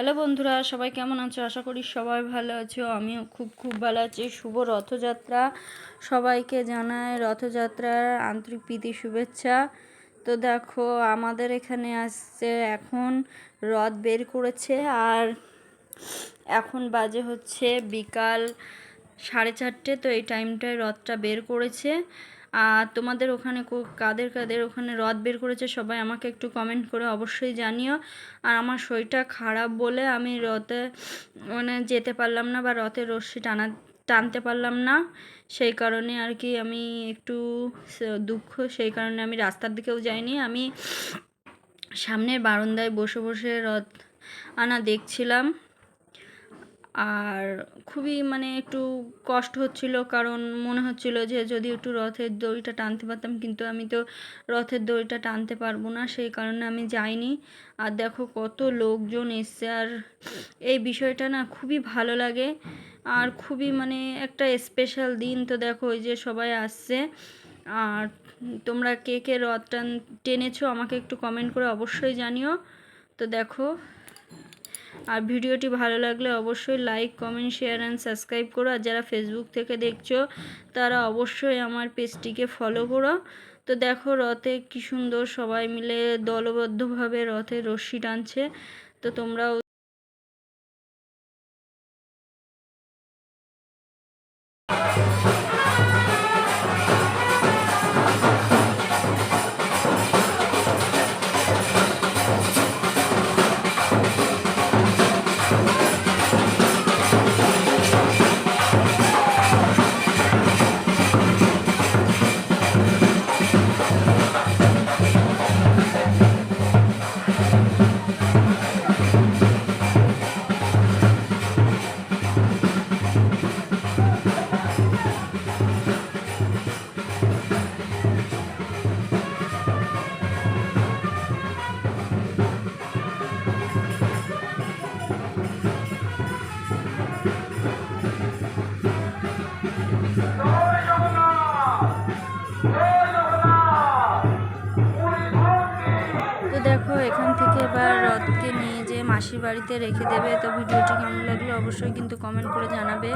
Hello বন্ধুরা, সবাই কেমন আছো? আশা করি সবাই ভালো আছো। আমিও খুব ভালো আছি। শুভ রথযাত্রা সবাইকে জানাই, রথযাত্রার আন্তরিক প্রীতি শুভেচ্ছা। তো দেখো, আমাদের এখানে আসছে এখন রথ বের করেছে, আর এখন বাজে হচ্ছে বিকাল 4:30। তো এই টাইমটায় রথটা বের করেছে। আর তোমাদের ওখানে কাদের ওখানে রথ বের করেছে সবাই আমাকে একটু কমেন্ট করে অবশ্যই জানিও। আর আমার শরীরটা খারাপ বলে আমি রথে যেতে পারলাম না, বা রথের রশ্মি টানতে পারলাম না। সেই কারণে আর কি আমি একটু দুঃখ। সেই কারণে আমি রাস্তার দিকেও যাইনি, আমি সামনের বারান্দায় বসে রথ আনা দেখছিলাম। আর খুবই একটু কষ্ট হচ্ছিল, কারণ মনে হচ্ছিল যে যদি একটু রথের দড়িটা টানতে পারতাম, কিন্তু আমি তো রথের দড়িটা টানতে পারবো না, সেই কারণে আমি যাইনি। আর দেখো কত লোকজন এসছে, আর এই বিষয়টা না খুবই ভালো লাগে, আর খুবই একটা স্পেশাল দিন। তো দেখো ওই যে সবাই আসছে। আর তোমরা কে রথ টেনেছো আমাকে একটু কমেন্ট করে অবশ্যই জানিও। তো দেখো, আর ভিডিওটি ভালো লাগলে অবশ্যই like, comment, share and subscribe করো। আর যারা ফেসবুক থেকে দেখছো তারা অবশ্যই আমার পেজটিকে ফলো করো। তো দেখো রথে কি সুন্দর সবাই মিলে দলবদ্ধভাবে রথের রশ্মি টানছে। তো তোমরাও দেখো এখান থেকে এবার রথকে নিয়ে যে মাসির বাড়িতে রেখে দেবে। তো ভিডিওটি কেমন লাগলো অবশ্যই কিন্তু কমেন্ট করে জানাবে।